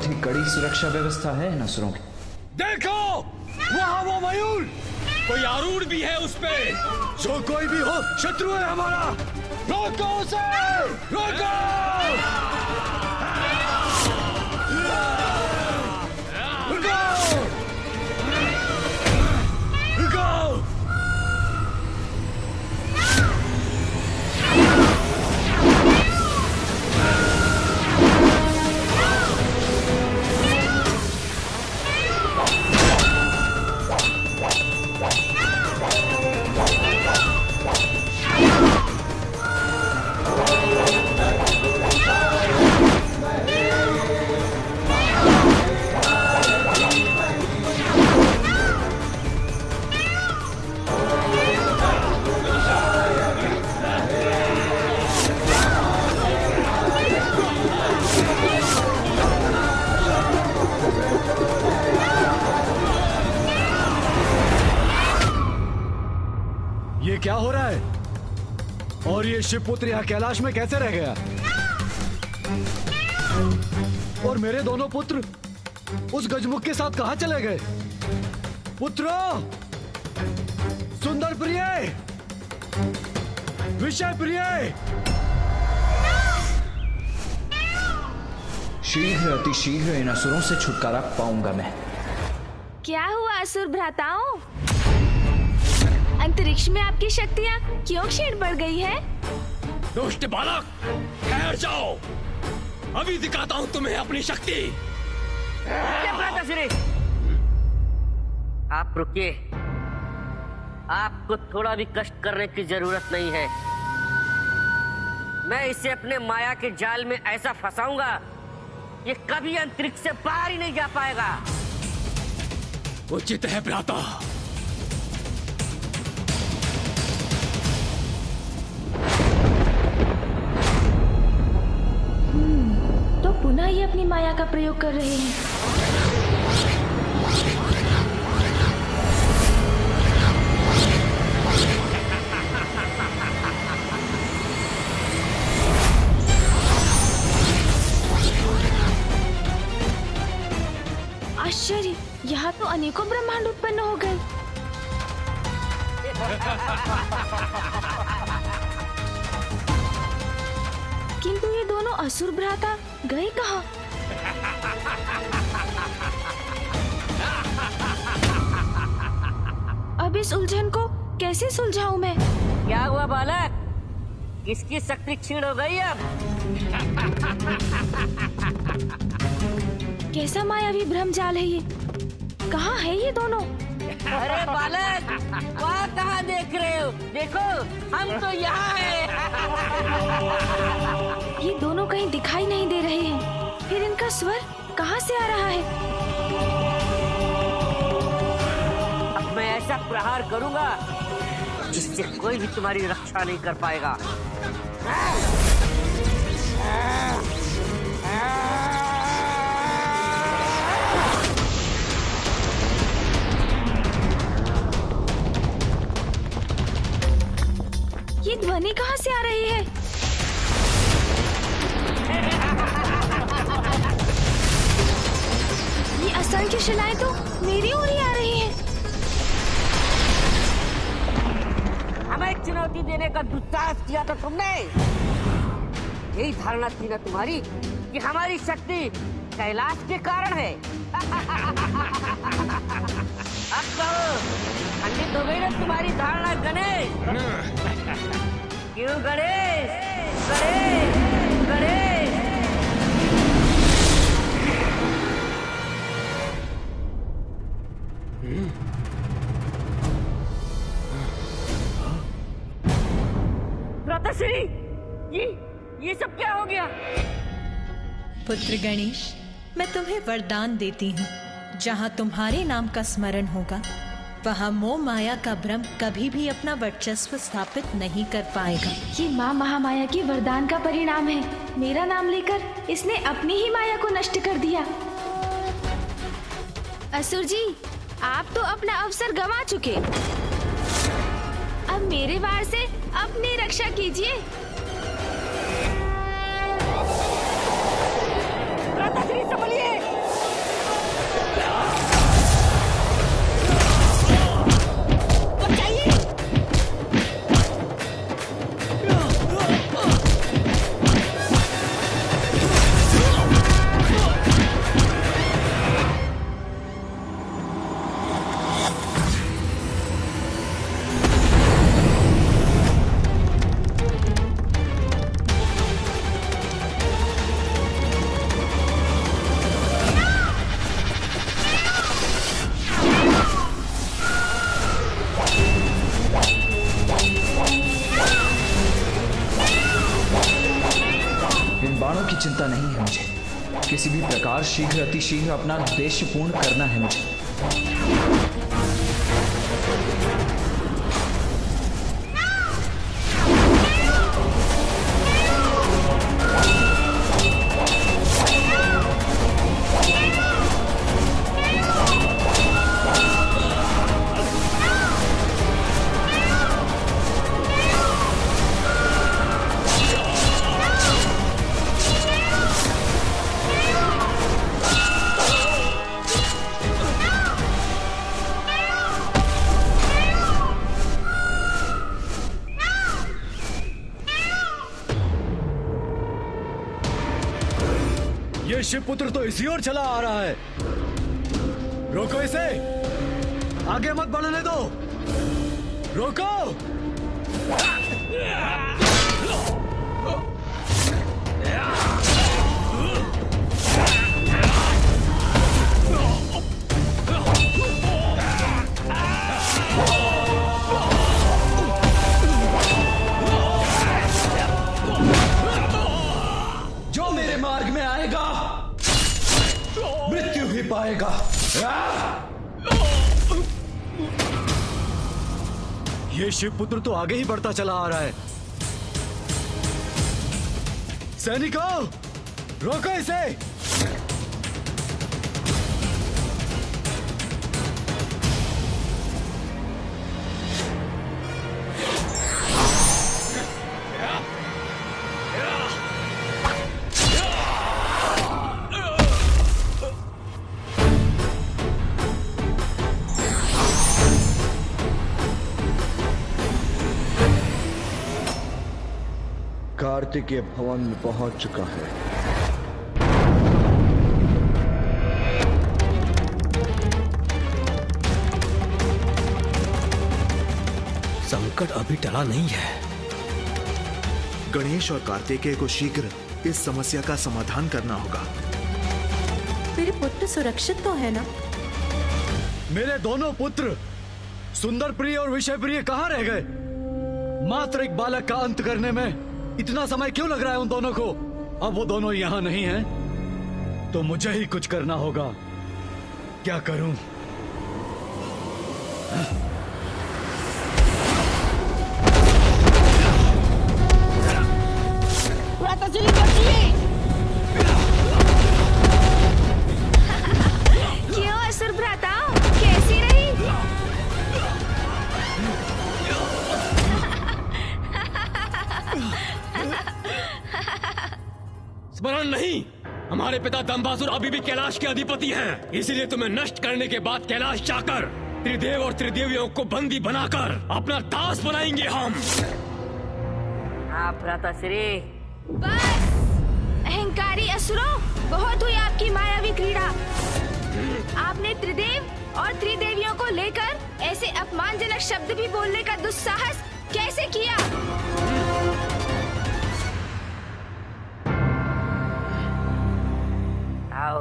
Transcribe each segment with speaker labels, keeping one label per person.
Speaker 1: बहुत ही कड़ी सुरक्षा व्यवस्था है इन असुरों की।
Speaker 2: देखो वहाँ वो मयूर, कोई आरूढ़ भी है उस पे। जो कोई भी हो, शत्रु है हमारा। रोको उसे, रोको। ये क्या हो रहा है? और ये शिवपुत्र यहाँ कैलाश में कैसे रह गया? और मेरे दोनों पुत्र उस गजमुख के साथ कहाँ चले गए? पुत्रों, सुंदर प्रिय, विषय प्रिय,
Speaker 1: शीघ्र अतिशीघ्र इन असुरों से छुटकारा पाऊंगा मैं।
Speaker 3: क्या हुआ असुर भ्राताओं? अंतरिक्ष में आपकी शक्तियाँ क्यों क्षीण बढ़ गई है?
Speaker 2: दुष्ट बालक, ठहर जाओ, अभी दिखाता हूँ तुम्हें अपनी शक्ति।
Speaker 4: आप रुकिए, आपको थोड़ा भी कष्ट करने की जरूरत नहीं है। मैं इसे अपने माया के जाल में ऐसा फंसाऊंगा, ये कभी अंतरिक्ष से बाहर ही नहीं जा पाएगा।
Speaker 2: उचित है भ्राता।
Speaker 3: तो पुनः ये अपनी माया का प्रयोग कर रहे हैं। आश्चर्य, यहाँ तो अनेकों ब्रह्मांड उत्पन्न हो गए। किंतु ये दोनों असुर भ्राता गए कहाँ? अब इस उलझन को कैसे सुलझाऊं मैं?
Speaker 4: क्या हुआ बालक, किसकी शक्ति क्षीण हो गई अब?
Speaker 3: कैसा मायावी भ्रम जाल है ये? कहाँ है ये दोनों?
Speaker 4: अरे बालक, वहाँ कहाँ देख रहे हो? देखो, हम तो यहाँ हैं।
Speaker 3: ये दोनों कहीं दिखाई नहीं दे रहे हैं। फिर इनका स्वर कहाँ से आ रहा है?
Speaker 4: अब मैं ऐसा प्रहार करूँगा जिससे कोई भी तुम्हारी रक्षा नहीं कर पाएगा।
Speaker 3: ये ध्वनि कहाँ से आ रही है? ये असंख्य शिलाएं तो मेरी ओर ही आ रही हैं।
Speaker 4: हमें चुनौती देने का दुस्साहस किया था तुमने। यही धारणा थी ना तुम्हारी कि हमारी शक्ति कैलाश के कारण है। अब कहो, खंडित हो गई ना तुम्हारी धारणा गणेश? क्यों गणेश? गणेश, गणेश। भ्राताश्री, ये सब क्या हो गया?
Speaker 5: पुत्र गणेश, मैं तुम्हें वरदान देती हूँ, जहाँ तुम्हारे नाम का स्मरण होगा वहाँ मोह माया का भ्रम कभी भी अपना वर्चस्व स्थापित नहीं कर पाएगा।
Speaker 3: ये माँ महामाया के वरदान का परिणाम है। मेरा नाम लेकर इसने अपनी ही माया को नष्ट कर दिया। असुर जी, आप तो अपना अवसर गंवा चुके। अब मेरे वार से अपनी रक्षा कीजिए।
Speaker 4: भ्राताश्री संभलिए।
Speaker 1: चिंता नहीं है मुझे। किसी भी प्रकार शीघ्र अतिशीघ्र अपना उद्देश्य पूर्ण करना है मुझे।
Speaker 2: ये शिवपुत्र तो इसी ओर चला आ रहा है। रोको इसे, आगे मत बढ़ने दो। रोको।
Speaker 1: जो मेरे मार्ग में आएगा मृत्यु भी पाएगा।
Speaker 2: ये शिवपुत्र तो आगे ही बढ़ता चला आ रहा है। सैनिकों, रोको इसे।
Speaker 6: कार्तिकेय भवन में पहुंच चुका है।
Speaker 2: संकट अभी टला नहीं है।
Speaker 7: गणेश और कार्तिकेय को शीघ्र इस समस्या का समाधान करना होगा।
Speaker 5: मेरे पुत्र सुरक्षित तो है ना?
Speaker 2: मेरे दोनों पुत्र सुंदर प्रिय और विषय प्रिय कहाँ रह गए? मात्र एक बालक का अंत करने में इतना समय क्यों लग रहा है उन दोनों को? अब वो दोनों यहाँ नहीं हैं, तो मुझे ही कुछ करना होगा। क्या करूं?
Speaker 3: क्यों असुर भ्राता, कैसी रही?
Speaker 8: स्मरण नहीं, हमारे पिता दंबासुर अभी भी कैलाश के अधिपति हैं। इसीलिए तुम्हें नष्ट करने के बाद कैलाश जाकर त्रिदेव और त्रिदेवियों को बंदी बनाकर अपना दास बनाएंगे हम।
Speaker 4: आप भ्राताश्री,
Speaker 3: बस अहंकारी असुरों, बहुत हुई आपकी मायावी क्रीड़ा। आपने त्रिदेव और त्रिदेवियों को लेकर ऐसे अपमानजनक शब्द भी बोलने का दुस्साहस कैसे किया?
Speaker 4: आओ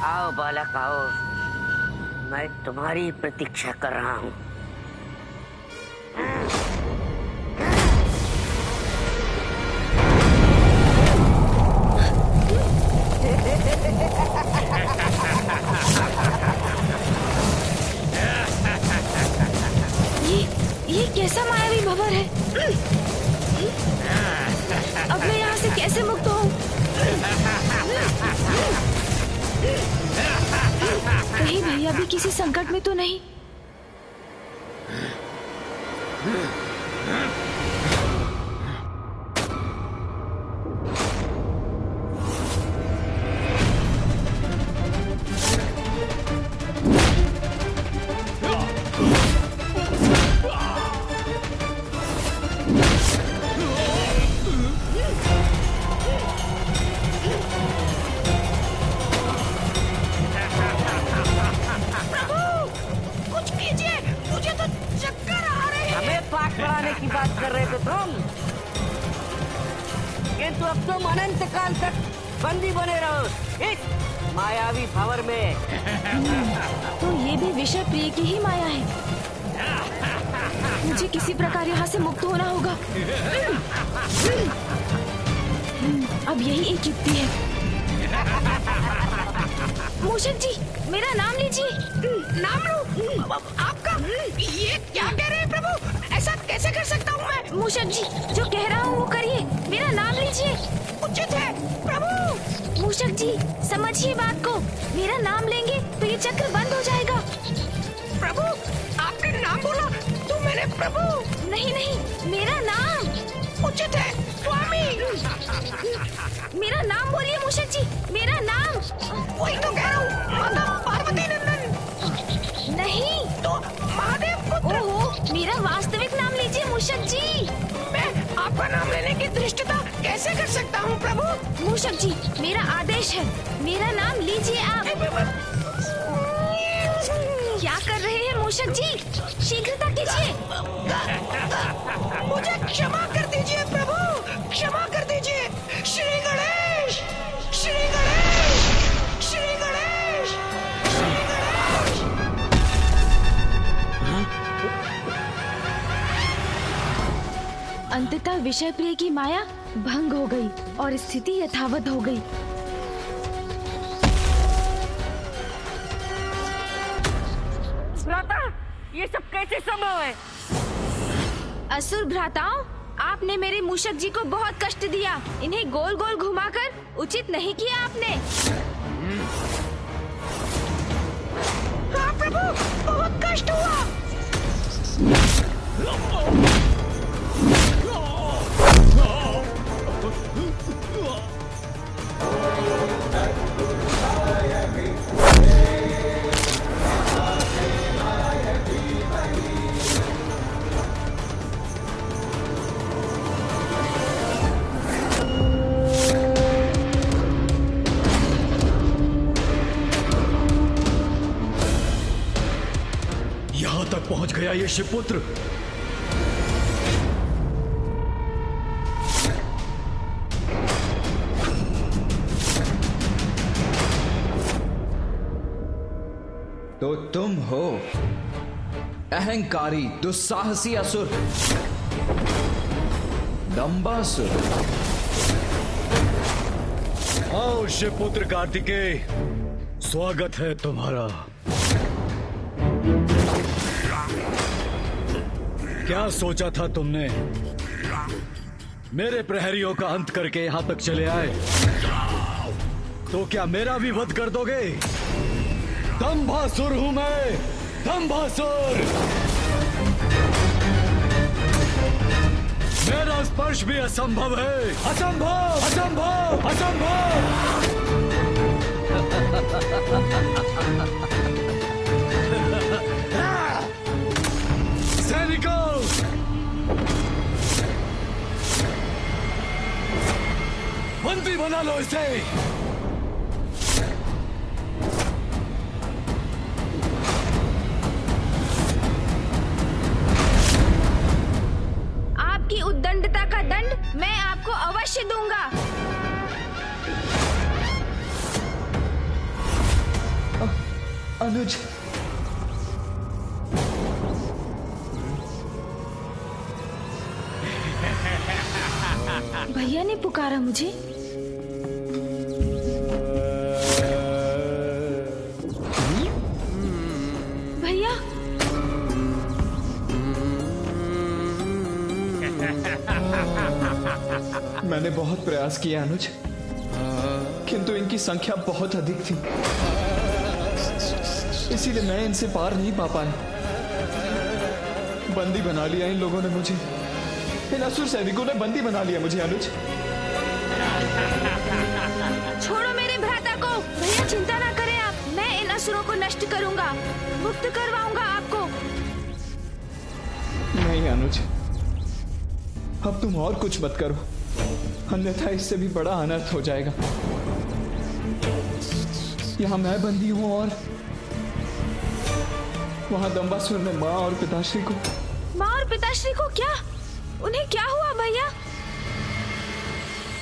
Speaker 4: आओ बालक आओ, मैं तुम्हारी प्रतीक्षा कर रहा हूँ।
Speaker 3: ये कैसा मायावी भंवर है? अब मैं यहाँ से कैसे मुक्त हूँ? कहीं भैया भी किसी संकट में तो नहीं?
Speaker 4: की बात कर रहे थे तुम, किंतु अब तुम अनंत काल तक बंदी बने रहो इस मायावी भंवर में।
Speaker 3: तो ये भी विषय प्रिय की ही माया है। मुझे किसी प्रकार यहाँ से मुक्त होना होगा। अब यही एक युक्ति है। मूषक जी, मेरा नाम लीजिए।
Speaker 9: नाम लूं? आपका? ये क्या कह रहे हैं प्रभु? ऐसा कैसे कर सकता हूँ मैं?
Speaker 3: मूषक जी, जो कह रहा हूँ वो करिए, मेरा नाम लीजिए।
Speaker 9: उचित है प्रभु।
Speaker 3: मूषक जी, समझिए बात को, मेरा नाम लेंगे तो ये चक्र बंद हो जाएगा।
Speaker 9: प्रभु, आपने नाम बोला तो मैंने प्रभु।
Speaker 3: नहीं नहीं, मेरा नाम।
Speaker 9: उचित है स्वामी।
Speaker 3: मेरा नाम बोलिए मूषक जी, मेरा नाम।
Speaker 9: वही तो कह रहा हूँ, माता पार्वती नंदन।
Speaker 3: नहीं
Speaker 9: तो महादेव पुत्र।
Speaker 3: ओहो, मेरा वास्तविक नाम लीजिए मूषक जी।
Speaker 9: मैं आपका नाम लेने की धृष्टता कैसे कर सकता हूँ प्रभु?
Speaker 3: मूषक जी, मेरा आदेश है, मेरा नाम लीजिए आप। क्या कर रहे हैं मूषक जी? शीघ्रता कीजिए।
Speaker 9: मुझे क्षमा कर दीजिए प्रभु, क्षमा कर दीजिए। श्री गणेश, श्री गणेश, श्री गणेश, श्री गणेश।
Speaker 3: अंततः विषय प्रिय की माया भंग हो गई और स्थिति यथावत हो गई।
Speaker 4: भ्राता, ये सब कैसे संभव है?
Speaker 3: असुर भ्राताओं, आपने मेरे मूषक जी को बहुत कष्ट दिया। इन्हें गोल गोल घुमाकर उचित नहीं किया आपने।
Speaker 9: हाँ प्रभु, बहुत कष्ट हुआ।
Speaker 2: यहाँ तक पहुंच गया ये शिवपुत्र।
Speaker 1: तो तुम हो अहंकारी दुस्साहसी असुर दंबासुर।
Speaker 2: आओ शिवपुत्र कार्तिकेय, स्वागत है तुम्हारा। क्या सोचा था तुमने? मेरे प्रहरियों का अंत करके यहाँ तक चले आए, तो क्या मेरा भी वध कर दोगे? दंभासुर हूं मैं, दंभासुर। मेरा स्पर्श भी असंभव है। असंभव, असंभव, असंभव। सैनिकों, बंदी बना लो इसे।
Speaker 3: आपकी उद्दंडता का दंड मैं आपको अवश्य दूंगा।
Speaker 1: अनुज,
Speaker 3: भैया ने पुकारा मुझे। भैया,
Speaker 1: मैंने बहुत प्रयास किया अनुज, किंतु इनकी संख्या बहुत अधिक थी, इसीलिए मैं इनसे पार नहीं पा पाया। बंदी बना लिया इन लोगों ने मुझे, इन असुर सैनिकों ने बंदी बना लिया मुझे अनुज।
Speaker 3: छोड़ो मेरे भ्राता को। भैया चिंता ना करें आप, मैं इन असुरों को नष्ट करूंगा, मुक्त करवाऊंगा आपको।
Speaker 1: नहीं अनुज, अब तुम और कुछ मत करो, अन्यथा इससे भी बड़ा अनर्थ हो जाएगा। यहाँ मैं बंदी हूँ और वहां दंबासुर ने माँ और पिताश्री को।
Speaker 3: माँ और पिताश्री को क्या? उन्हें क्या हुआ भैया?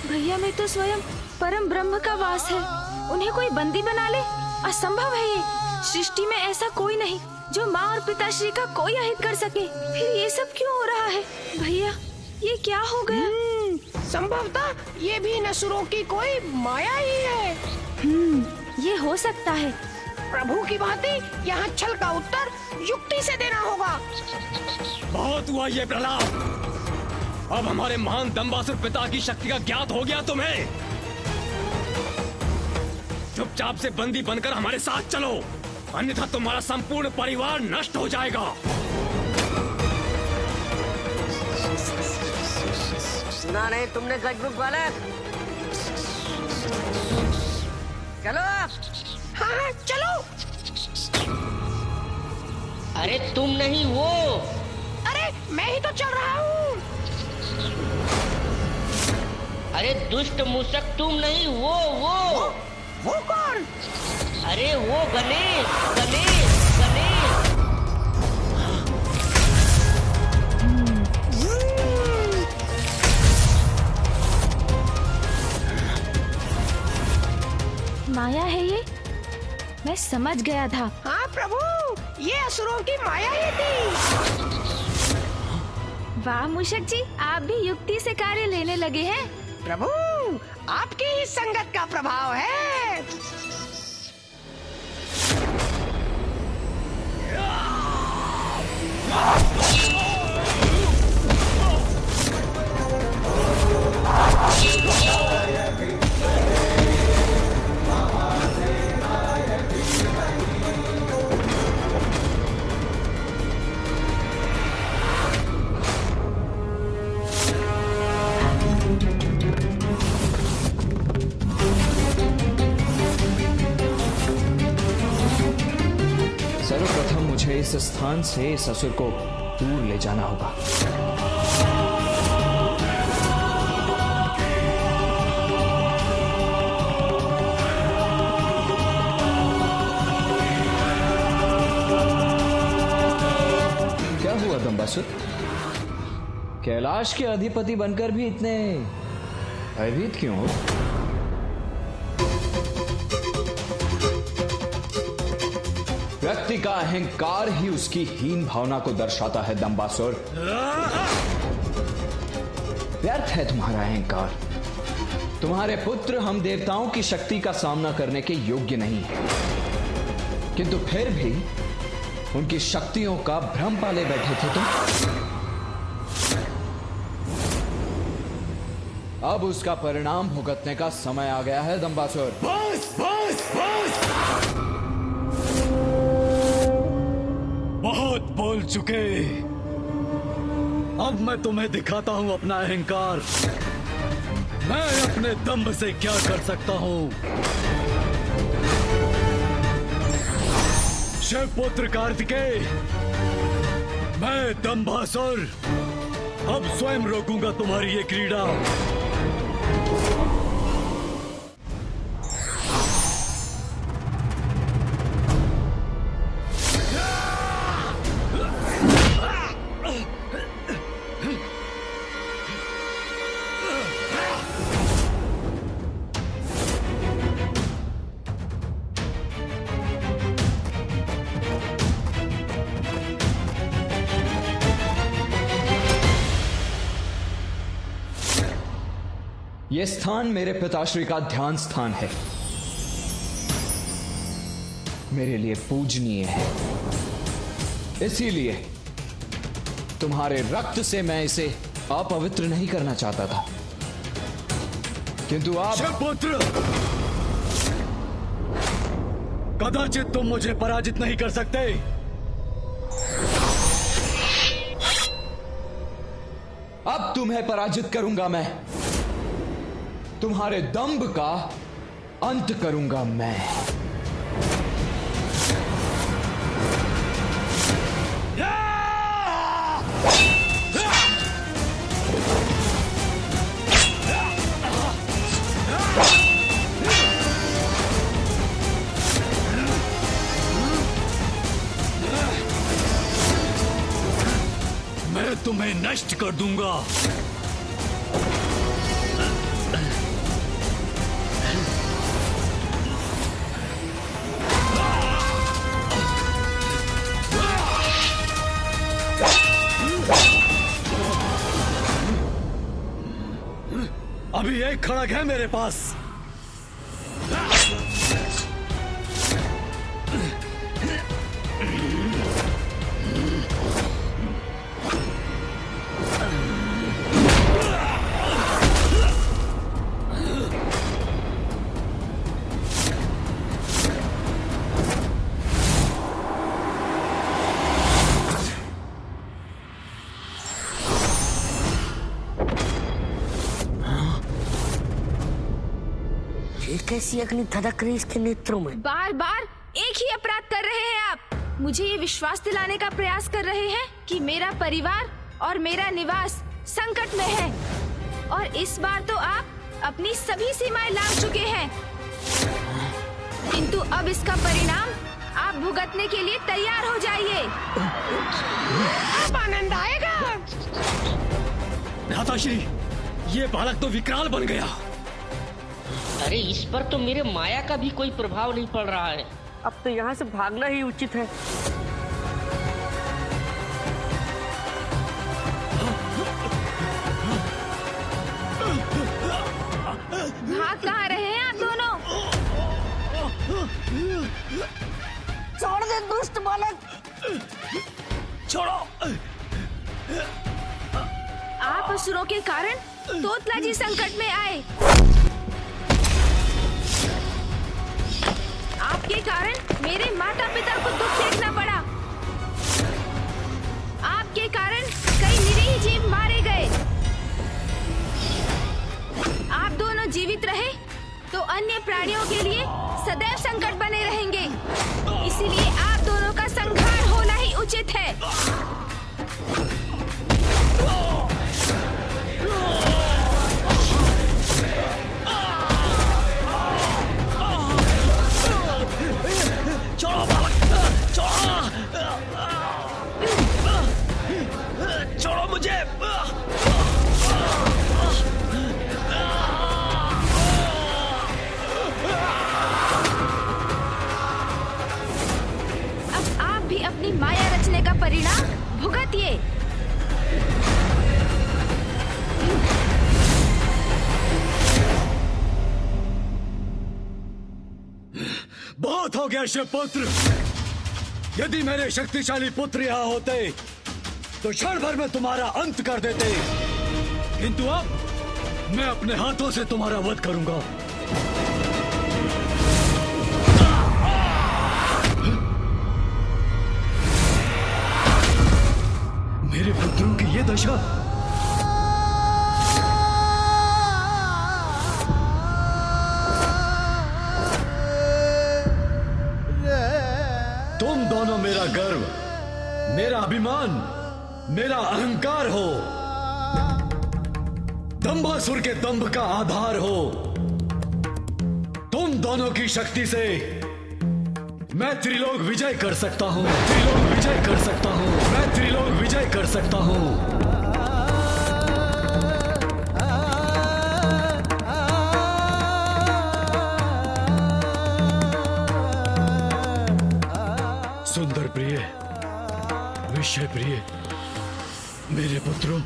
Speaker 3: भैया में तो स्वयं परम ब्रह्म का वास है, उन्हें कोई बंदी बना ले? असंभव है ये। सृष्टि में ऐसा कोई नहीं जो माँ और पिताश्री का कोई अहित कर सके। फिर ये सब क्यों हो रहा है भैया? ये क्या हो गया?
Speaker 9: संभवतः ये भी नसुरों की कोई माया ही है।
Speaker 3: ये हो सकता है।
Speaker 9: प्रभु की भांति यहाँ छल का उत्तर युक्ति से देना होगा।
Speaker 8: बहुत हुआ ये प्रलाप। अब हमारे महान दंबासुर पिता की शक्ति का ज्ञात हो गया तुम्हें। चुपचाप से बंदी बनकर हमारे साथ चलो, अन्यथा तुम्हारा संपूर्ण परिवार नष्ट हो जाएगा।
Speaker 4: सुना नहीं तुमने गजमुख बालक? चलो।
Speaker 9: हाँ चलो।
Speaker 4: अरे तुम नहीं वो।
Speaker 9: अरे मैं ही तो चल रहा हूँ।
Speaker 4: अरे दुष्ट मूषक तुम नहीं वो
Speaker 9: कौन?
Speaker 4: अरे वो गणेश गणेश गणेश।
Speaker 3: माया है ये, मैं समझ गया था।
Speaker 9: हाँ प्रभु, ये असुरों की माया ही थी।
Speaker 3: वाह मूषक जी, आप भी युक्ति से कार्य लेने लगे हैं।
Speaker 9: प्रभु, आपकी ही संगत का प्रभाव है।
Speaker 1: सर्वप्रथम मुझे इस स्थान से इस असुर को दूर ले जाना होगा। क्या हुआ दंबासुर? कैलाश के अधिपति बनकर भी इतने भयभीत क्यों हो? व्यक्ति का अहंकार ही उसकी हीन भावना को दर्शाता है दंबासुर। व्यर्थ है तुम्हारा अहंकार। तुम्हारे पुत्र हम देवताओं की शक्ति का सामना करने के योग्य नहीं है, किंतु फिर भी उनकी शक्तियों का भ्रम पाले बैठे थे तुम। अब उसका परिणाम भुगतने का समय आ गया है दंबासुर।
Speaker 2: बस बस बस, बहुत बोल चुके। अब मैं तुम्हें दिखाता हूं अपना अहंकार। मैं अपने दंभ से क्या कर सकता हूं। शिवपुत्र कार्तिकेय, मैं दंभासुर अब स्वयं रोकूंगा तुम्हारी ये क्रीड़ा।
Speaker 1: यह स्थान मेरे पिताश्री का ध्यान स्थान है, मेरे लिए पूजनीय है। इसीलिए तुम्हारे रक्त से मैं इसे अपवित्र नहीं करना चाहता था, किंतु आप
Speaker 2: शिवपुत्र, कदाचित तुम मुझे पराजित नहीं कर सकते।
Speaker 1: अब तुम्हें पराजित करूंगा मैं। तुम्हारे दंभ का अंत करूंगा मैं।
Speaker 2: मैं तुम्हें नष्ट कर दूंगा। अभी एक खड़ग है मेरे पास।
Speaker 4: कैसी अग्नि धधक रही इसके नेत्रों में।
Speaker 3: बार बार एक ही अपराध कर रहे हैं आप। मुझे ये विश्वास दिलाने का प्रयास कर रहे हैं कि मेरा परिवार और मेरा निवास संकट में है, और इस बार तो आप अपनी सभी सीमाएं लांघ चुके हैं। किंतु अब इसका परिणाम आप भुगतने के लिए तैयार हो जाइए।
Speaker 9: अब आनंद आएगा।
Speaker 8: भ्राताश्री, ये बालक तो विकराल बन गया।
Speaker 4: अरे इस पर तो मेरे माया का भी कोई प्रभाव नहीं पड़ रहा है। अब तो यहाँ से भागना ही उचित है।
Speaker 3: भाग कहाँ रहे हैं आप दोनों?
Speaker 4: छोड़ दे दुष्ट बालक।
Speaker 8: छोड़ो।
Speaker 3: आप असुरों के कारण तोतला जी संकट में आए। आपके कारण मेरे माता पिता को दुख देखना पड़ा। आपके कारण कई निरीह जीव मारे गए। आप दोनों जीवित रहे तो अन्य प्राणियों के लिए सदैव संकट बने रहेंगे। इसीलिए आप दोनों का संहार होना ही उचित है।
Speaker 8: छोड़ो बालक, छोड़ो मुझे।
Speaker 3: अब आप भी अपनी माया रचने का परिणाम भुगतिए।
Speaker 2: बहुत हो गया शिवपुत्र। यदि मेरे शक्तिशाली पुत्र यहाँ होते तो क्षण भर में तुम्हारा अंत कर देते, किंतु अब मैं अपने हाथों से तुम्हारा वध करूंगा। मेरे पुत्रों की ये दशा। तुम दोनों मेरा गर्व, मेरा अभिमान, मेरा अहंकार हो। दंभासुर के दंभ का आधार हो। तुम दोनों की शक्ति से मैं त्रिलोक विजय कर सकता हूं। त्रिलोक विजय कर सकता हूं। मैं त्रिलोक विजय कर सकता हूं। सुंदर प्रिय, विषय प्रिय, मेरे पुत्रों,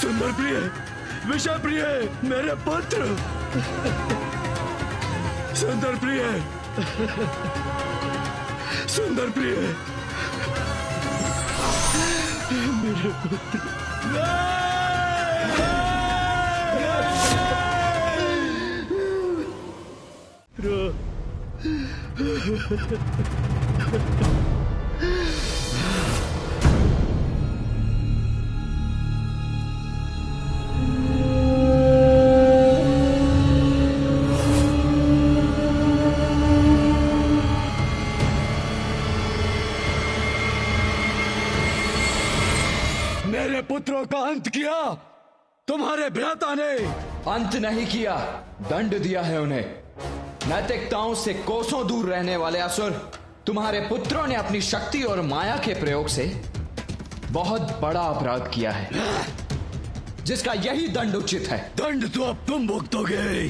Speaker 2: सुंदर प्रिय, विषय प्रिय, मेरे पुत्र। सुंदर प्रिय, सुंदर प्रिय, मेरे पुत्र। पुत्रों का अंत किया तुम्हारे भ्राता ने।
Speaker 1: अंत नहीं किया, दंड दिया है उन्हें। नैतिकताओं से कोसों दूर रहने वाले असुर, तुम्हारे पुत्रों ने अपनी शक्ति और माया के प्रयोग से बहुत बड़ा अपराध किया है, जिसका यही दंड उचित है।
Speaker 2: दंड तो अब तुम भुगतोगे।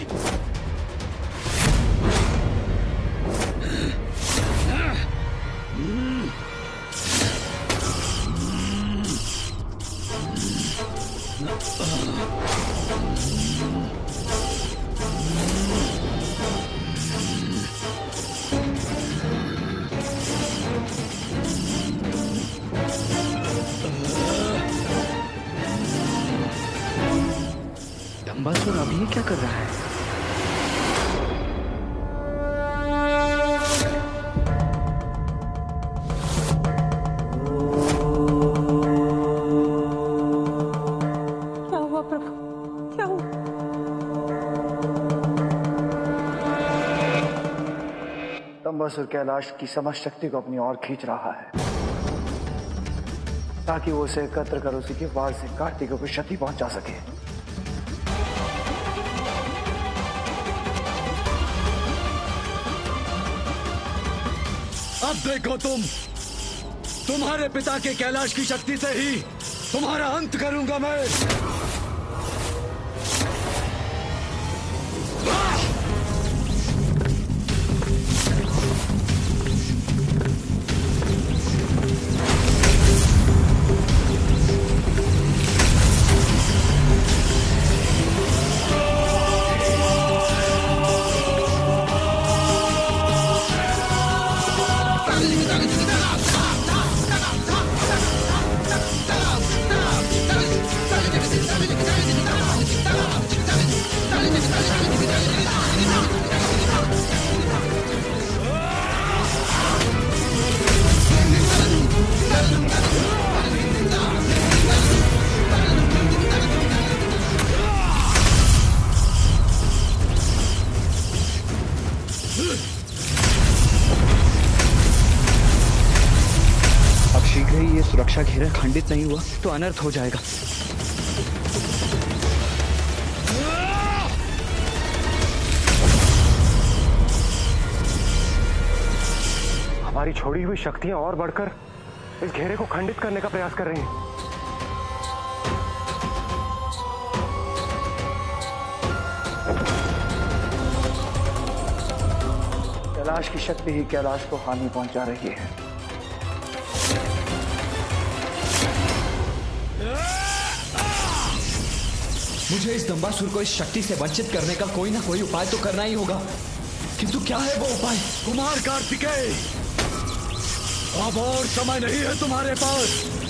Speaker 6: दंबासुर अब ये क्या कर रहा है?
Speaker 9: क्या हुआ प्रभु, क्या हुआ?
Speaker 6: दंबासुर कैलाश की समस्त शक्ति को अपनी ओर खींच रहा है, ताकि वो उसे एकत्र कर उसी के वार से कार्तिक को क्षति पहुंचा सके।
Speaker 2: अब देखो तुम्हारे पिता के कैलाश की शक्ति से ही तुम्हारा अंत करूंगा मैं।
Speaker 6: अब शीघ्र ही ये सुरक्षा घेरा खंडित नहीं हुआ तो अनर्थ हो जाएगा। हमारी छोड़ी हुई शक्तियां और बढ़कर इस घेरे को खंडित करने का प्रयास कर रही हैं। कैलाश की शक्ति ही कैलाश को हानि पहुंचा रही है।
Speaker 1: मुझे इस दंबासुर को इस शक्ति से वंचित करने का कोई ना कोई उपाय तो करना ही होगा, किंतु क्या है वो उपाय?
Speaker 2: कुमार कार्तिकेय, अब और समय नहीं है तुम्हारे पास।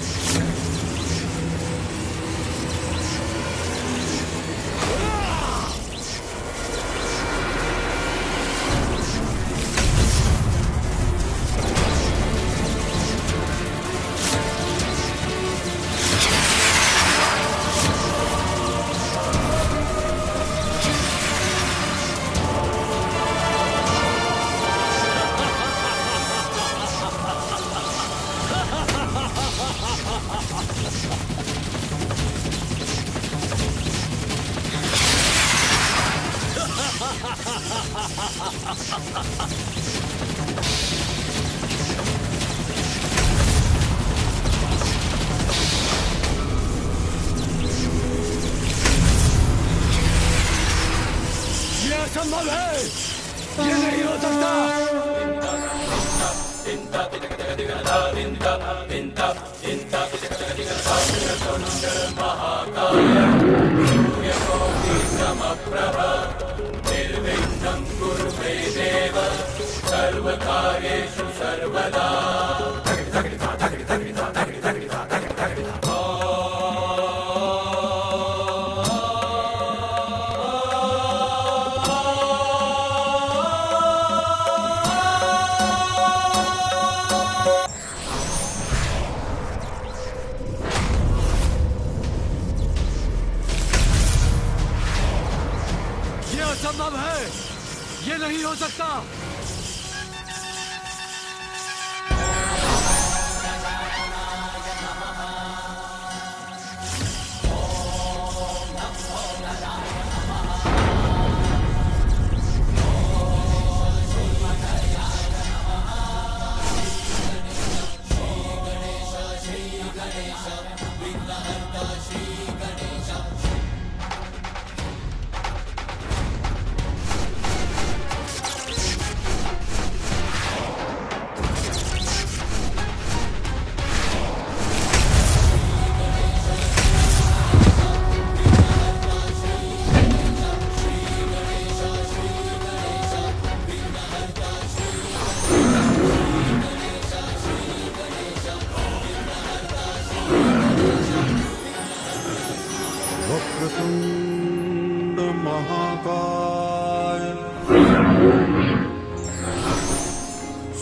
Speaker 2: ये असंभव है, ये नहीं हो सकता। ये असंभव है, ये नहीं हो सकता।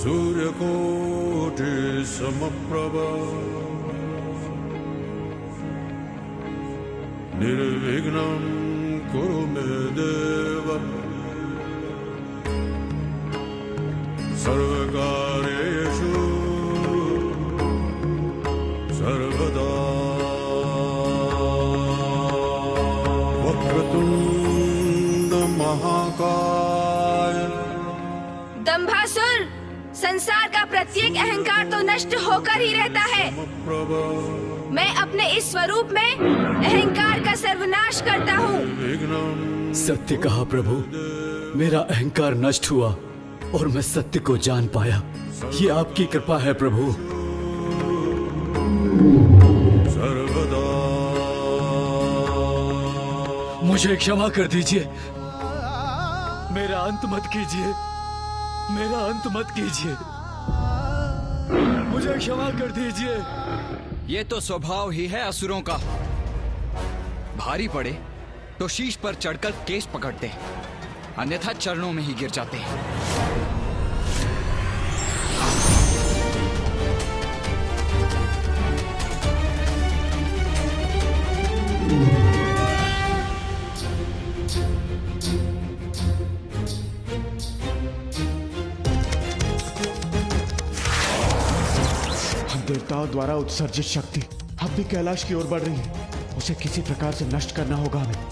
Speaker 10: सूर्यकोटि समप्रभ निर्विघ्नं कुरु मे देव सर्वकार्येषु सर्वदा वक्रतुंड महाकाय।
Speaker 3: दंभासुर, संसार का प्रत्येक अहंकार तो नष्ट होकर ही रहता है। मैं अपने इस स्वरूप में अहंकार का सर्वनाश करता हूँ।
Speaker 2: सत्य कहा प्रभु, मेरा अहंकार नष्ट हुआ और मैं सत्य को जान पाया। ये आपकी कृपा है प्रभु।
Speaker 10: सर्वदा
Speaker 2: मुझे क्षमा कर दीजिए। मेरा अंत मत कीजिए, मेरा अंत मत कीजिए। मुझे क्षमा कर दीजिए।
Speaker 1: ये तो स्वभाव ही है असुरों का। भारी पड़े तो शीश पर चढ़कर केश पकड़ते हैं, अन्यथा चरणों में ही गिर जाते हैं।
Speaker 7: देवताओं द्वारा उत्सर्जित शक्ति अब भी कैलाश की ओर बढ़ रही है। उसे किसी प्रकार से नष्ट करना होगा हमें।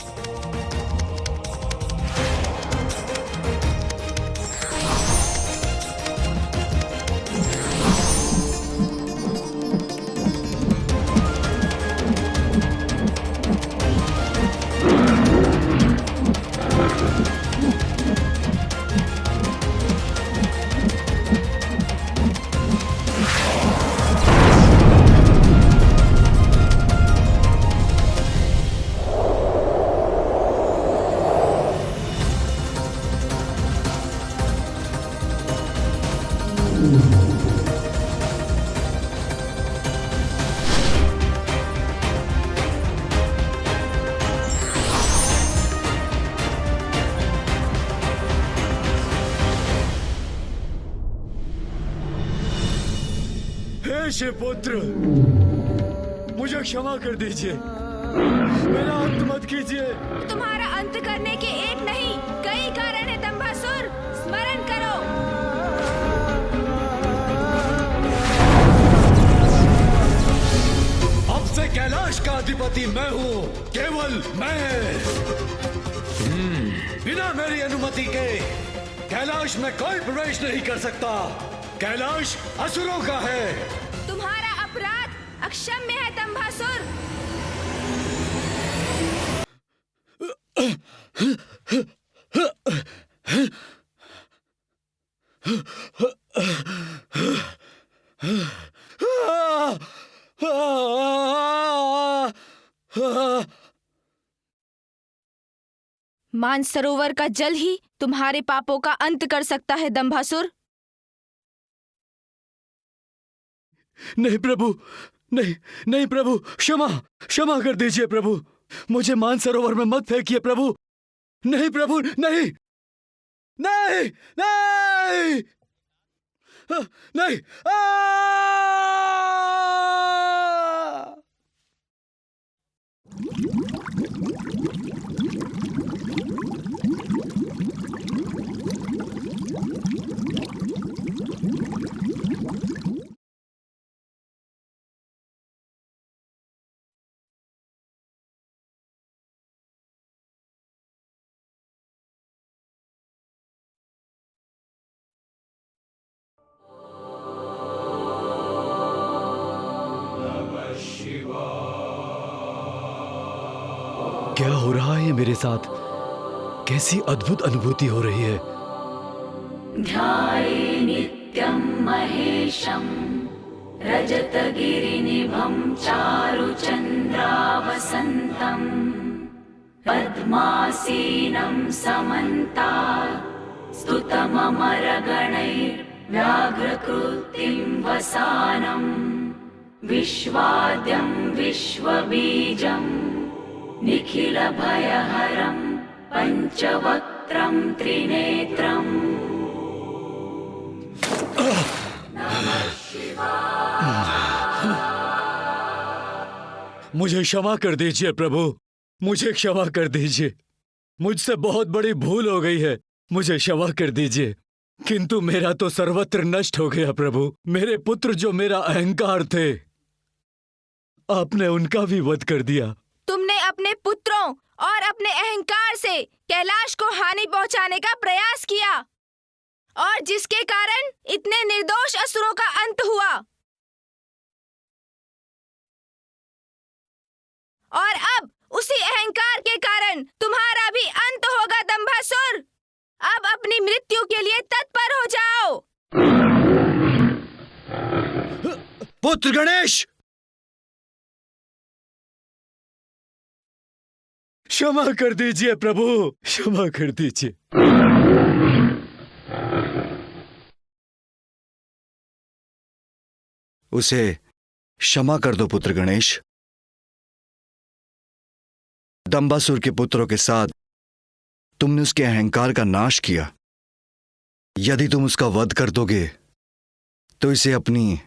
Speaker 2: शिवपुत्र, मुझे क्षमा कर दीजिए। मेरा अंत मत कीजिए।
Speaker 3: तुम्हारा अंत करने के एक नहीं कई कारण है दंभासुर। स्मरण करो।
Speaker 2: अब से कैलाश का अधिपति मैं हूँ, केवल मैं। बिना मेरी अनुमति के कैलाश में कोई प्रवेश नहीं कर सकता। कैलाश असुरों का है।
Speaker 3: तुम्हारा अपराध अक्षम्य है दंभासुर। मानसरोवर का जल ही तुम्हारे पापों का अंत कर सकता है दंभासुर।
Speaker 2: नहीं प्रभु, नहीं नहीं प्रभु, क्षमा क्षमा कर दीजिए प्रभु। मुझे मानसरोवर में मत फेंकिए प्रभु। नहीं प्रभु, नहीं नहीं नहीं नहीं। क्या हो रहा है मेरे साथ? कैसी अद्भुत अनुभूति हो रही है।
Speaker 11: ध्याये नित्यं महेशं रजतगिरिनिभं चारुचन्द्रावसन्तं पद्मासीनं समन्तात् स्तुतममरगणैर्व्याघ्रकृतिं वसानं विश्वाद्यं विश्वबीजं निखिलभयहरं पञ्चवक्त्रं त्रिनेत्रम्।
Speaker 2: मुझे क्षमा कर दीजिए प्रभु, मुझे क्षमा कर दीजिए। मुझसे बहुत बड़ी भूल हो गई है, मुझे क्षमा कर दीजिए। किंतु मेरा तो सर्वत्र नष्ट हो गया प्रभु। मेरे पुत्र जो मेरा अहंकार थे, आपने उनका भी वध कर दिया।
Speaker 3: तुमने अपने पुत्रों और अपने अहंकार से कैलाश को हानि पहुंचाने का प्रयास किया और जिसके कारण इतने निर्दोष असुरों का अंत हुआ। और अब उसी अहंकार के कारण तुम्हारा भी अंत होगा दंभासुर। अब अपनी मृत्यु के लिए तत्पर हो जाओ।
Speaker 2: पुत्र गणेश, क्षमा कर दीजिए प्रभु, क्षमा कर दीजिए।
Speaker 12: उसे क्षमा कर दो पुत्र गणेश। दंबासुर के पुत्रों के साथ तुमने उसके अहंकार का नाश किया। यदि तुम उसका वध कर दोगे तो इसे अपनी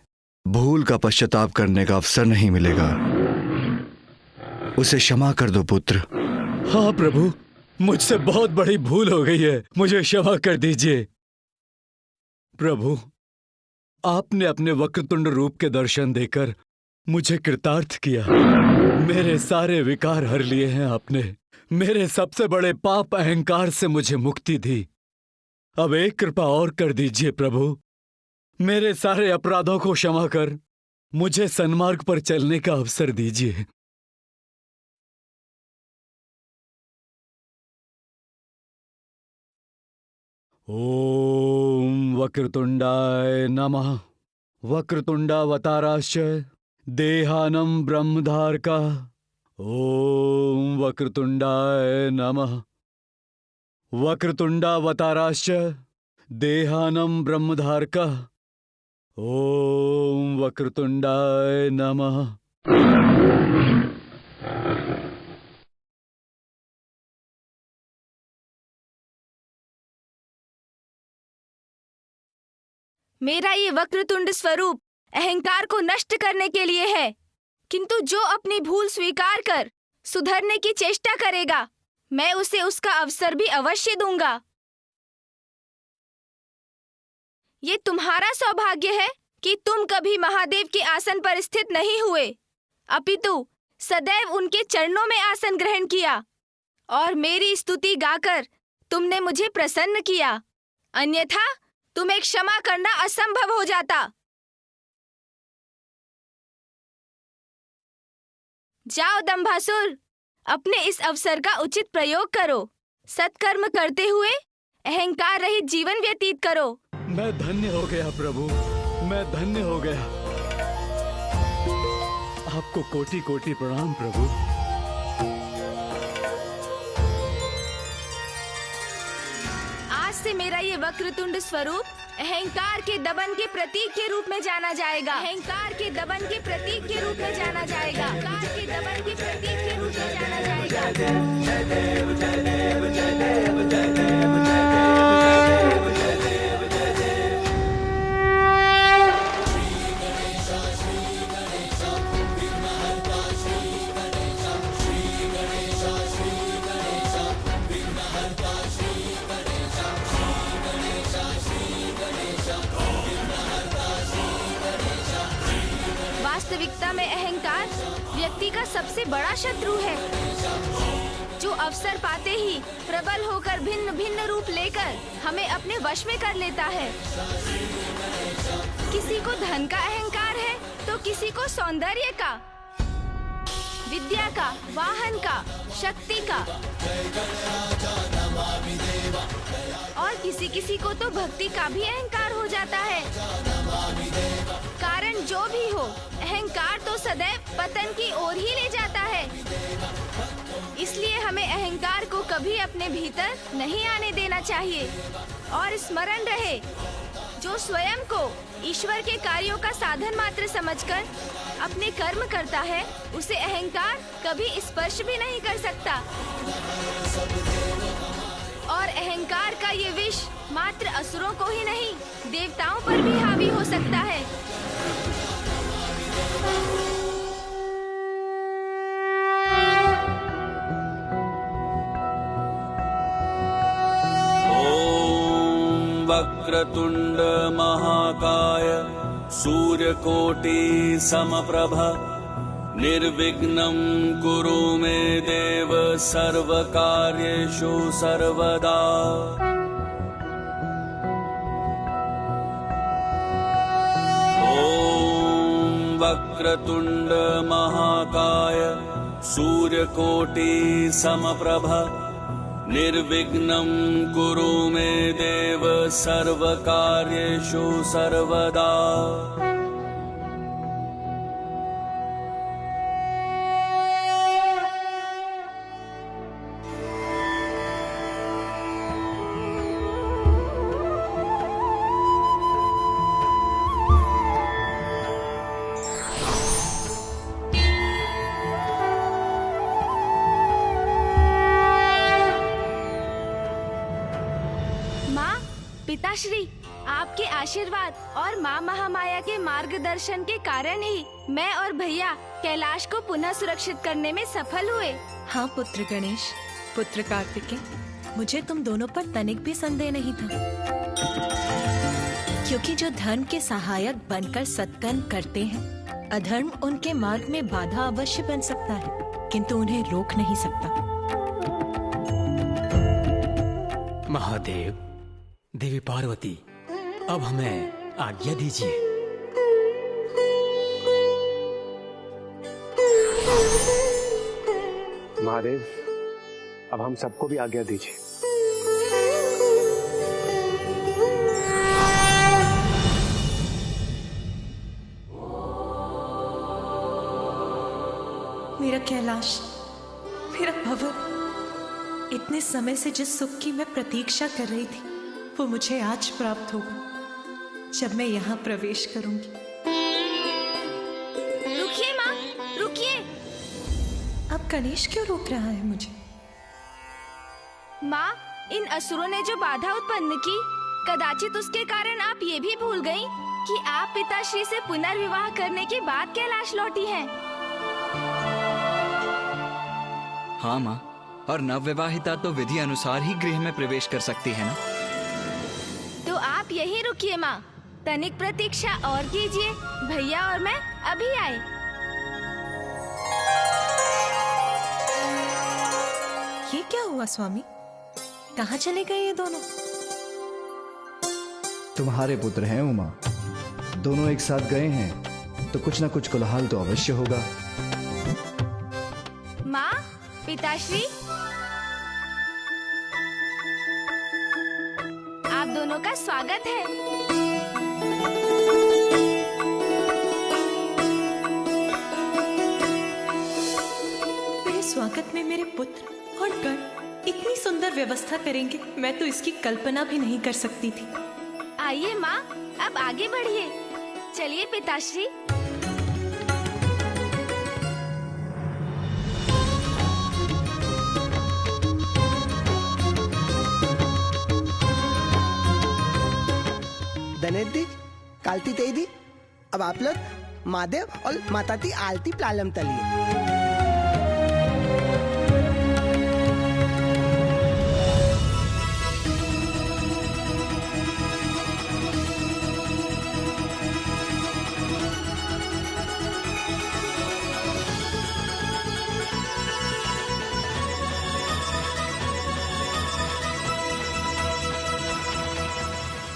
Speaker 12: भूल का पश्चाताप करने का अवसर नहीं मिलेगा। उसे क्षमा कर दो पुत्र।
Speaker 2: हाँ प्रभु, मुझसे बहुत बड़ी भूल हो गई है, मुझे क्षमा कर दीजिए। प्रभु, आपने अपने वक्रतुंड रूप के दर्शन देकर मुझे कृतार्थ किया। मेरे सारे विकार हर लिए हैं आपने। मेरे सबसे बड़े पाप अहंकार से मुझे मुक्ति दी। अब एक कृपा और कर दीजिए प्रभु। मेरे सारे अपराधों को क्षमा कर मुझे सन्मार्ग पर चलने का अवसर दीजिए। ओम वक्रतुंडाय नमः। वक्रतुंडावताराश्च देहानं ब्रह्मधारका। ओम वक्रतुंडाय नमः। वक्रतुंडावताराश्च देहानं ब्रह्मधारका। ओम वक्रतुंडाय नमः।
Speaker 3: मेरा ये वक्रतुंड स्वरूप अहंकार को नष्ट करने के लिए है, किंतु जो अपनी भूल स्वीकार कर सुधरने की चेष्टा करेगा, मैं उसे उसका अवसर भी अवश्य दूंगा। ये तुम्हारा सौभाग्य है कि तुम कभी महादेव के आसन पर स्थित नहीं हुए, अपितु सदैव उनके चरणों में आसन ग्रहण किया और मेरी स्तुति गाकर तुमने मुझे प्रसन्न किया। अन्यथा तुम्हें क्षमा करना असंभव हो जाता। जाओ दंभासुर, अपने इस अवसर का उचित प्रयोग करो। सत्कर्म करते हुए अहंकार रहित जीवन व्यतीत करो।
Speaker 2: मैं धन्य हो गया प्रभु, मैं धन्य हो गया। आपको कोटि कोटि प्रणाम प्रभु।
Speaker 3: आज से मेरा ये वक्रतुंड स्वरूप अहंकार के दमन के प्रतीक के रूप में जाना जाएगा। अहंकार के दमन के प्रतीक के रूप में जाना जाएगा। अहंकार के दमन के प्रतीक के रूप में जाना जाएगा। जय देव जय देव जय देव जय देव जय देव जय देव जय देव। वास्तविकता में अहंकार व्यक्ति का सबसे बड़ा शत्रु है, जो अवसर पाते ही प्रबल होकर भिन्न भिन्न रूप लेकर हमें अपने वश में कर लेता है। किसी को धन का अहंकार है तो किसी को सौंदर्य का, विद्या का, वाहन का, शक्ति का, और किसी किसी को तो भक्ति का भी अहंकार हो जाता है। कारण जो भी हो, अहंकार तो सदैव पतन की ओर ही ले जाता है। इसलिए हमें अहंकार को कभी अपने भीतर नहीं आने देना चाहिए। और स्मरण रहे, जो स्वयं को ईश्वर के कार्यों का साधन मात्र समझकर अपने कर्म करता है, उसे अहंकार कभी स्पर्श भी नहीं कर सकता। और और अहंकार का ये विष मात्र असुरों को ही नहीं, देवताओं पर भी हावी हो सकता है।
Speaker 10: ॐ वक्रतुण्ड महाकाय सूर्यकोटि समप्रभ निर्विघ्नं कुरु मे देव सर्वकार्येषु सर्वदा। ॐ वक्रतुण्ड महाकाय सूर्यकोटि समप्रभ निर्विघ्नं कुरु मे देव सर्वकार्येषु सर्वदा।
Speaker 3: पिताश्री, आपके आशीर्वाद और माँ महामाया के मार्गदर्शन के कारण ही मैं और भैया कैलाश को पुनः सुरक्षित करने में सफल हुए।
Speaker 5: हाँ पुत्र गणेश, पुत्र कार्तिकेय, मुझे तुम दोनों पर तनिक भी संदेह नहीं था, क्योंकि जो धर्म के सहायक बनकर सत्कर्म करते हैं, अधर्म उनके मार्ग में बाधा अवश्य बन सकता है, किंतु उन्हें रोक नहीं सकता।
Speaker 8: महादेव, देवी पार्वती, अब हमें आज्ञा दीजिए।
Speaker 6: महादेव, अब हम सबको भी आज्ञा दीजिए।
Speaker 5: मेरा कैलाश, मेरा भवन, इतने समय से जिस सुख की मैं प्रतीक्षा कर रही थी, वो मुझे आज प्राप्त होगा जब मैं यहाँ प्रवेश करूंगी।
Speaker 3: रुकिए माँ, रुकिए।
Speaker 5: अब गणेश क्यों रोक रहा है मुझे?
Speaker 3: माँ, इन असुरों ने जो बाधा उत्पन्न की, कदाचित उसके कारण आप ये भी भूल गयी कि आप पिताश्री से पुनर्विवाह करने के बाद कैलाश लौटी हैं।
Speaker 1: हाँ माँ, और नवविवाहिता तो विधि अनुसार ही गृह में प्रवेश कर सकती है ना।
Speaker 3: तो आप यहीं रुकिए माँ, तनिक प्रतीक्षा और कीजिए, भैया और मैं अभी आए।
Speaker 5: ये क्या हुआ स्वामी? कहाँ चले गए ये दोनों?
Speaker 12: तुम्हारे पुत्र हैं उमा, दोनों एक साथ गए हैं तो कुछ ना कुछ कोलाहल तो अवश्य होगा।
Speaker 3: माँ, पिताश्री, आप दोनों का स्वागत है।
Speaker 5: मेरे स्वागत में मेरे पुत्र और गण इतनी सुंदर व्यवस्था करेंगे, मैं तो इसकी कल्पना भी नहीं कर सकती थी।
Speaker 3: आइए माँ, अब आगे बढ़िए। चलिए पिताश्री।
Speaker 9: धनेदी, कालती तेदी, अब आप लोग महादेव और माता की आलती प्लालम तलिए।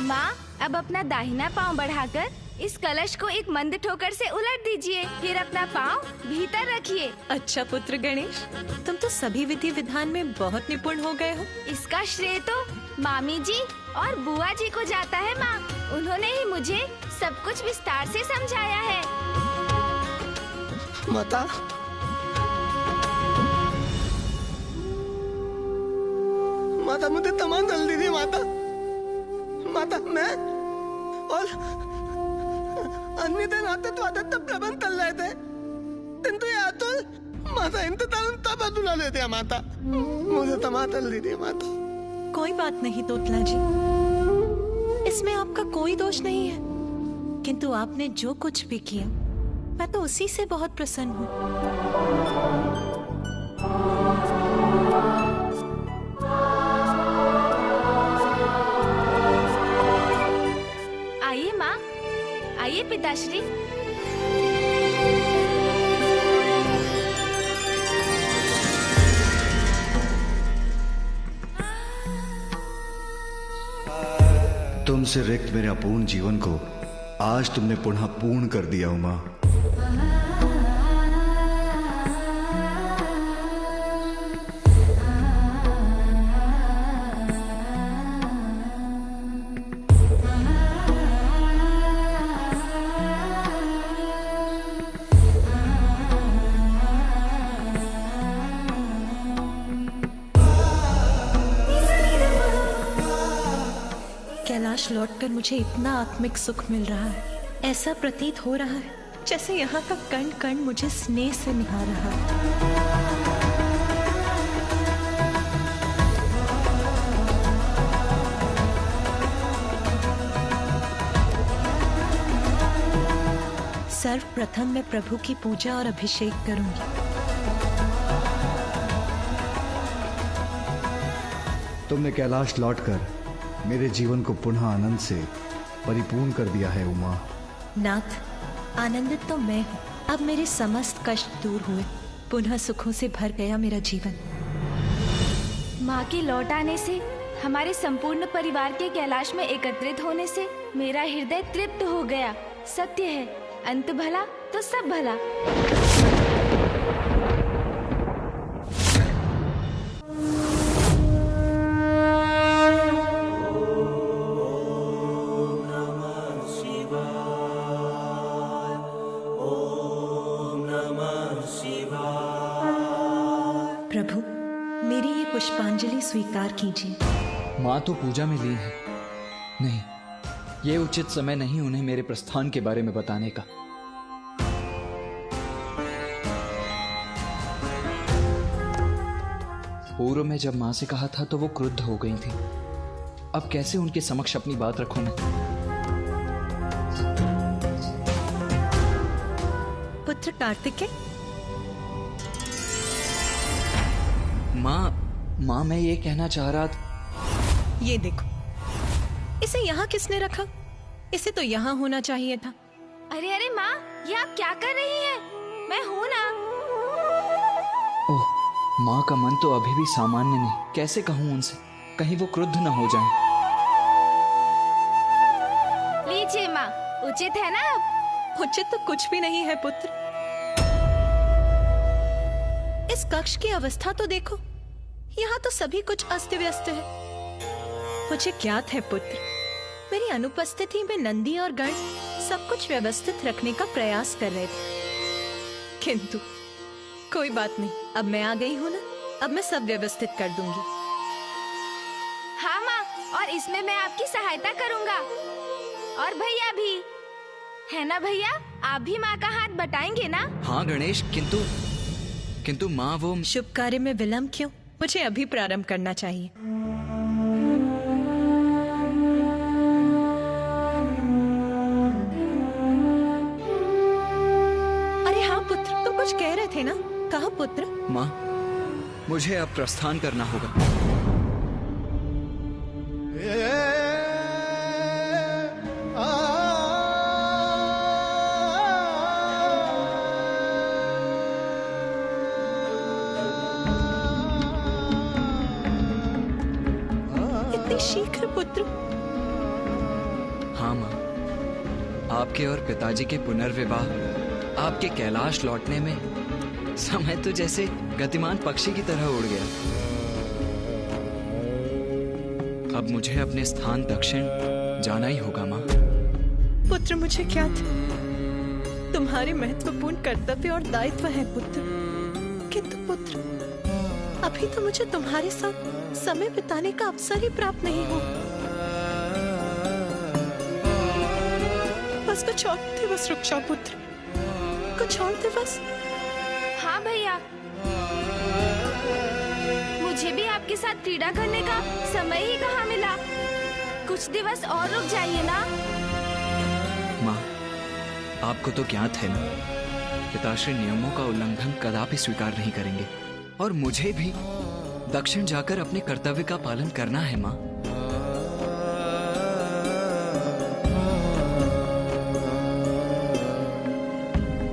Speaker 3: माँ, अब अपना दाहिना पाँव बढ़ाकर इस कलश को एक मंद ठोकर से उलट दीजिए, फिर अपना पाँव भीतर रखिए।
Speaker 5: अच्छा पुत्र गणेश, तुम तो सभी विधि विधान में बहुत निपुण हो गए हो।
Speaker 3: इसका श्रेय तो मामी जी और बुआ जी को जाता है माँ, उन्होंने ही मुझे सब कुछ विस्तार से समझाया है।
Speaker 9: माता, माता मुझे तमाम जल्दी दी माता। माता, मैं और अन्य दिन आते तो आते तब प्रबंध चल रहे थे, किंतु या तो माता इंतजार तब अधूरा लेते हैं माता, मुझे तमाम जल्दी दी माता।
Speaker 5: कोई बात नहीं तोतला जी, इसमें आपका कोई दोष नहीं है। किंतु आपने जो कुछ भी किया, मैं तो उसी से बहुत प्रसन्न हूँ।
Speaker 3: आइए माँ, आइए पिताश्री।
Speaker 12: तुमसे रिक्त मेरे अपूर्ण जीवन को आज तुमने पुनः पूर्ण कर दिया उमा।
Speaker 5: कैलाश लौटकर मुझे इतना आत्मिक सुख मिल रहा है, ऐसा प्रतीत हो रहा है जैसे यहाँ का कण कण मुझे स्नेह से निहार रहा है। सर्वप्रथम मैं प्रभु की पूजा और अभिषेक करूंगी।
Speaker 12: तुमने कैलाश लौटकर मेरे जीवन को पुनः आनंद से परिपूर्ण कर दिया है उमा।
Speaker 5: नाथ, आनंदित तो मैं हूँ। अब मेरे समस्त कष्ट दूर हुए, पुनः सुखों से भर गया मेरा जीवन।
Speaker 3: माँ के लौट आने से, हमारे संपूर्ण परिवार के कैलाश में एकत्रित होने से मेरा हृदय तृप्त हो गया। सत्य है, अंत भला तो सब भला।
Speaker 5: प्रभु, मेरी ये पुष्पांजलि स्वीकार कीजिए।
Speaker 1: माँ तो पूजा में लीन है। नहीं, ये उचित समय नहीं उन्हें मेरे प्रस्थान के बारे में बताने का। पूर्व में जब माँ से कहा था तो वो क्रुद्ध हो गई थी। अब कैसे उनके समक्ष अपनी बात रखूं मैं?
Speaker 5: पुत्र कार्तिकेय,
Speaker 1: माँ मैं ये कहना चाह रहा था।
Speaker 5: ये देखो, इसे यहाँ किसने रखा? इसे तो यहाँ होना चाहिए था।
Speaker 3: अरे अरे माँ, ये आप क्या कर रही हैं? मैं हूँ ना।
Speaker 1: ओह, माँ का मन तो अभी भी सामान्य नहीं। कैसे कहूँ उनसे, कहीं वो क्रुद्ध न हो जाएं।
Speaker 3: लीजिए माँ, उचित है ना? अब
Speaker 5: उचित तो कुछ भी नहीं है पुत्र। इस कक्ष की अवस्था तो देखो, यहाँ तो सभी कुछ अस्त व्यस्त है। मुझे ज्ञात है पुत्र, मेरी अनुपस्थिति में नंदी और गण सब कुछ व्यवस्थित रखने का प्रयास कर रहे थे, किंतु कोई बात नहीं, अब मैं आ गई हूँ ना, अब मैं सब व्यवस्थित कर दूंगी।
Speaker 3: हाँ माँ, और इसमें मैं आपकी सहायता करूँगा। और भैया भी है ना? भैया, आप भी माँ का हाथ बटाएंगे ना?
Speaker 1: हाँ गणेश, किंतु माँ वो
Speaker 5: शुभ कार्य में विलंब क्यों? मुझे अभी प्रारंभ करना चाहिए। अरे हाँ पुत्र, तुम कुछ कह रहे थे ना? कहो पुत्र।
Speaker 1: माँ, मुझे अब प्रस्थान करना होगा।
Speaker 5: शीघ्र पुत्र।
Speaker 1: हाँ माँ, आपके और पिताजी के पुनर्विवाह, आपके कैलाश लौटने में समय तो जैसे गतिमान पक्षी की तरह उड़ गया। अब मुझे अपने स्थान दक्षिण जाना ही होगा माँ।
Speaker 5: पुत्र, मुझे क्या था, तुम्हारे महत्वपूर्ण कर्तव्य और दायित्व है पुत्र, किंतु पुत्र अभी तो मुझे तुम्हारे साथ समय बिताने का अवसर ही प्राप्त नहीं हो। बस कुछ और दिवस रुक जाओ पुत्र, कुछ और दिवस।
Speaker 3: हाँ भैया, मुझे भी आपके साथ क्रीड़ा करने का समय ही कहाँ मिला। कुछ दिवस और रुक जाइए ना।
Speaker 1: माँ, आपको तो ज्ञात है ना, पिताश्री नियमों का उल्लंघन कदापि स्वीकार नहीं करेंगे और मुझे भी दक्षिण जाकर अपने कर्तव्य का पालन करना है माँ।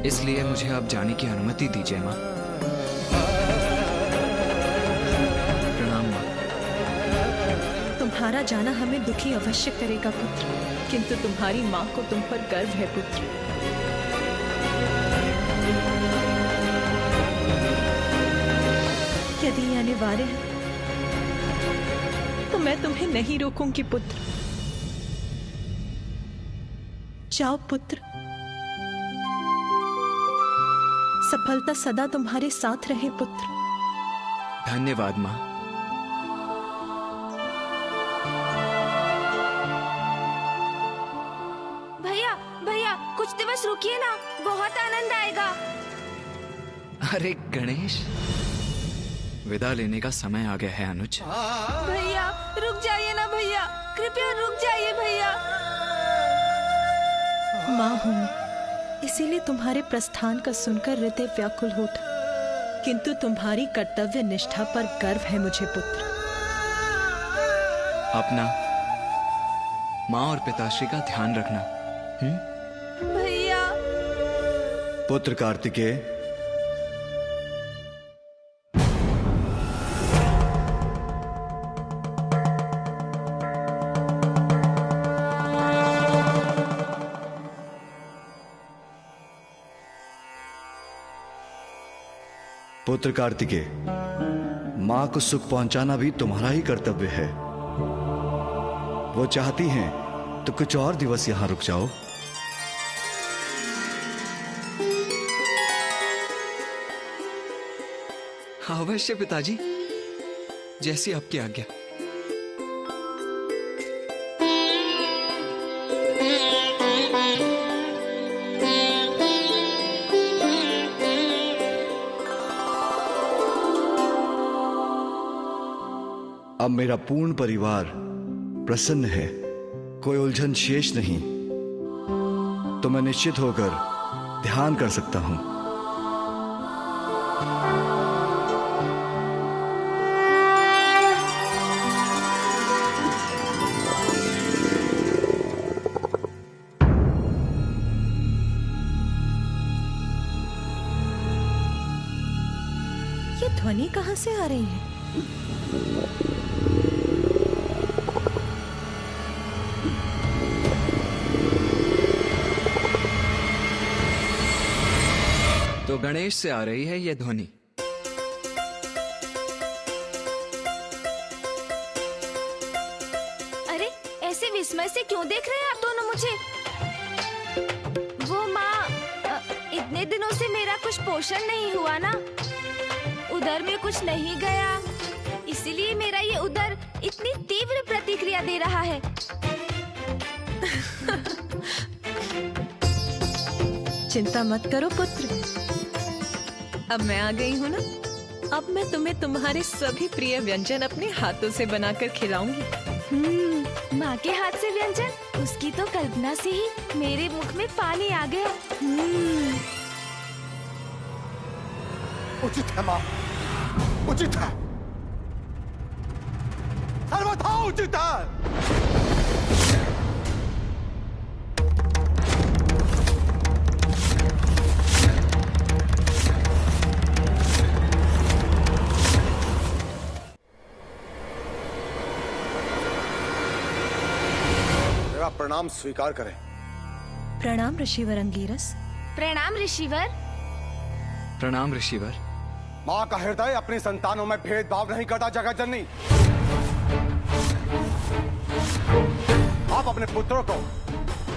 Speaker 1: इसलिए मुझे आप जाने की अनुमति दीजिए माँ। प्रणाम माँ।
Speaker 5: तुम्हारा जाना हमें दुखी अवश्य करेगा पुत्र, किंतु तुम्हारी माँ को तुम पर गर्व है पुत्र। यदि ये अनिवार्य है तो मैं तुम्हें नहीं रोकूंगी पुत्र। जाओ पुत्र, सफलता सदा तुम्हारे साथ रहे पुत्र।
Speaker 1: धन्यवाद माँ।
Speaker 3: भैया भैया कुछ दिवस रुकिए ना, बहुत आनंद आएगा।
Speaker 1: अरे गणेश, विदा लेने का समय आ गया है अनुज।
Speaker 3: भैया रुक जाइए ना भैया, कृपया रुक जाइए भैया।
Speaker 5: माँ हूँ, इसीलिए तुम्हारे प्रस्थान का सुनकर हृदय व्याकुल होता, किंतु तुम्हारी कर्तव्य निष्ठा पर गर्व है मुझे पुत्र।
Speaker 1: अपना माँ और पिताश्री का ध्यान रखना।
Speaker 3: भैया।
Speaker 12: पुत्र कार्तिकेय, पुत्र कार्तिकेय, मां को सुख पहुंचाना भी तुम्हारा ही कर्तव्य है। वो चाहती हैं तो कुछ और दिवस यहां रुक जाओ।
Speaker 1: अवश्य पिताजी, जैसी आपकी आज्ञा।
Speaker 12: अब मेरा पूर्ण परिवार प्रसन्न है, कोई उलझन शेष नहीं, तो मैं निश्चित होकर ध्यान कर सकता हूं।
Speaker 5: ये ध्वनि कहां से आ रही है?
Speaker 1: तो गणेश से आ रही है ये ध्वनि।
Speaker 3: अरे ऐसे विस्मय से क्यों देख रहे हैं आप दोनों मुझे? वो माँ, इतने दिनों से मेरा कुछ पोषण नहीं हुआ ना, उदर में कुछ नहीं गया, इसीलिए मेरा ये उदर इतनी तीव्र प्रतिक्रिया दे रहा है।
Speaker 5: चिंता मत करो पुत्र, अब मैं आ गई हूँ ना, अब मैं तुम्हें तुम्हारे सभी प्रिय व्यंजन अपने हाथों से बनाकर खिलाऊंगी।
Speaker 3: माँ के हाथ से व्यंजन, उसकी तो कल्पना से ही मेरे मुख में पानी आ गया।
Speaker 13: उचित है माँ, उचित है, सर्वथा उचित है। प्रणाम स्वीकार करें।
Speaker 5: प्रणाम ऋषिवर अंगिरस।
Speaker 3: प्रणाम ऋषिवर।
Speaker 1: प्रणाम ऋषिवर।
Speaker 13: माँ का हृदय अपनी संतानों में भेदभाव नहीं करता जगत जननी। आप अपने पुत्रों को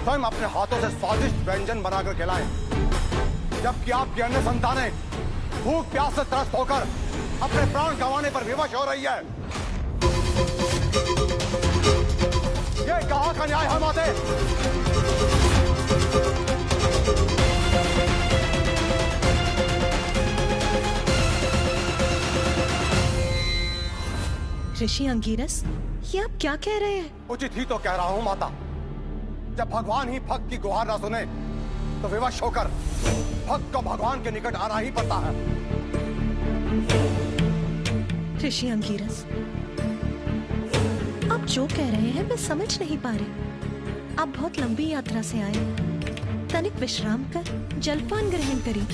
Speaker 13: स्वयं अपने हाथों से स्वादिष्ट व्यंजन बनाकर खिलाएं, जबकि आपकी अन्य संतानें भूख प्यास से त्रस्त होकर अपने प्राण गंवाने पर विवश हो रही है। ये कहाँ का न्याय है माते?
Speaker 5: ऋषि अंगिरस, ये आप क्या कह रहे हैं?
Speaker 13: उचित ही तो कह रहा हूँ माता। जब भगवान ही भक्त की गुहार ना सुने तो विवश होकर भक्त को भगवान के निकट आना ही पड़ता है।
Speaker 5: ऋषि अंगिरस, आप जो कह रहे हैं मैं समझ नहीं पा रही। आप बहुत लंबी यात्रा से आए, तनिक विश्राम कर जलपान ग्रहण करिए,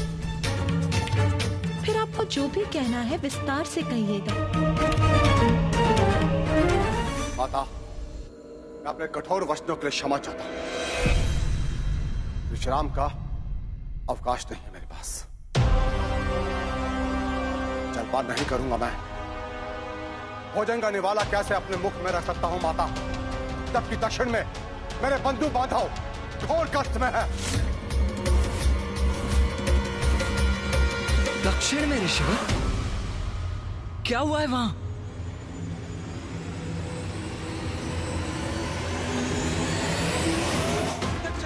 Speaker 5: फिर आपको जो भी कहना है विस्तार से कहिएगा।
Speaker 13: माता, मैं अपने कठोर वचनों के लिए क्षमा चाहता हूं। विश्राम का अवकाश नहीं है मेरे पास। जलपान नहीं करूंगा मैं। भोजन का निवाला कैसे अपने मुख में रख सकता हूं माता, जबकि दक्षिण में मेरे बंधु बांधव घोर कष्ट में है।
Speaker 1: दक्षिण में ऋषिवर, क्या हुआ है वहां?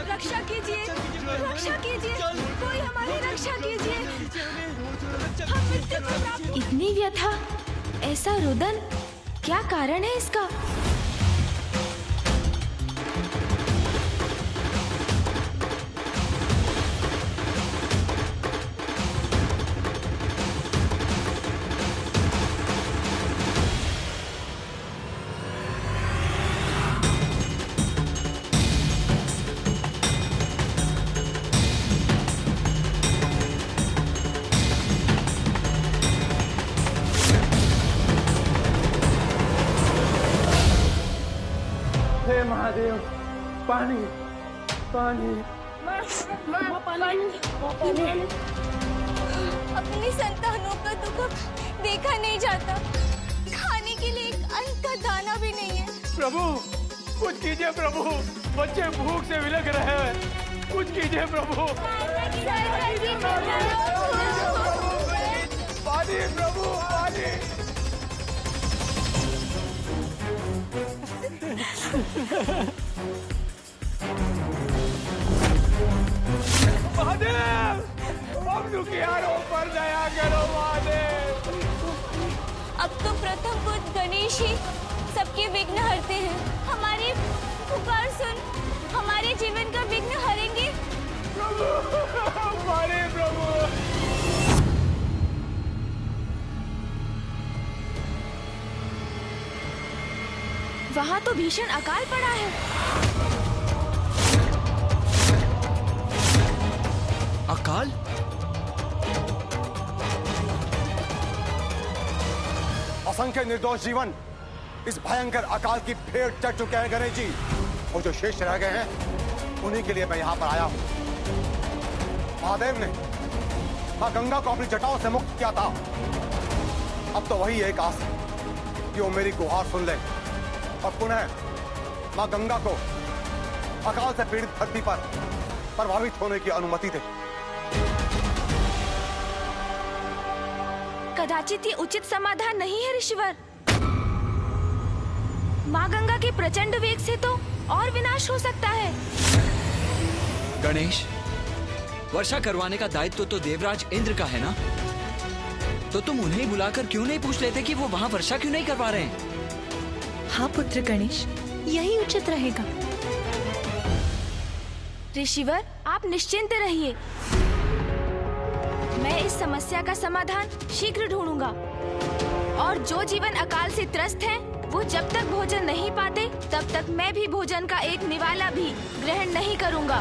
Speaker 3: रक्षा कीजिए, रक्षा कीजिए, कोई हमारी रक्षा कीजिए। हम मृत्यु को प्राप्त। इतनी व्यथा, ऐसा रुदन, क्या कारण है इसका?
Speaker 9: हे महादेव, पानी पानी
Speaker 3: अपनी संतानों का दुख देखा नहीं जाता, खाने के लिए एक अन्न का दाना भी नहीं है।
Speaker 9: प्रभु कुछ कीजिए प्रभु, बच्चे भूख से विलख रहे हैं, कुछ कीजिए प्रभु। पानी प्रभु, पानी। महादेव, हम दुखियारों पर दया करो महादेव।
Speaker 3: अब तो प्रथम बुद्ध गणेश ही सबके विघ्न हरते हैं। हमारी पुकार सुन, हमारे जीवन का विघ्न हरेंगे।
Speaker 9: प्रभु, हमारे प्रभु।
Speaker 3: वहाँ तो भीषण अकाल पड़ा है।
Speaker 1: अकाल?
Speaker 13: असंख्य निर्दोष जीवन इस भयंकर अकाल की भेंट चढ़ चुके हैं गणेश जी। वो जो शेष रह गए हैं उन्हीं के लिए मैं यहाँ पर आया हूँ। महादेव ने माँ गंगा को अपनी जटाओं से मुक्त किया था। अब तो वही एक आस है कि वो मेरी गुहार सुन ले और पुनः माँ गंगा को अकाल से पीड़ित धरती पर प्रभावित होने की अनुमति दे।
Speaker 3: कदाचित ये उचित समाधान नहीं है ऋषिवर। माँ गंगा के प्रचंड वेग से तो और विनाश हो सकता है।
Speaker 1: गणेश, वर्षा करवाने का दायित्व तो देवराज इंद्र का है ना? तो तुम उन्हें बुलाकर क्यों नहीं पूछ लेते कि वो वहाँ वर्षा क्यों नहीं करवा रहे हैं?
Speaker 5: हाँ पुत्र गणेश, यही उचित रहेगा।
Speaker 3: ऋषिवर, आप निश्चिंत रहिए, मैं इस समस्या का समाधान शीघ्र ढूंढूंगा। और जो जीवन अकाल से त्रस्त हैं, वो जब तक भोजन नहीं पाते तब तक मैं भी भोजन का एक निवाला भी ग्रहण नहीं करूंगा।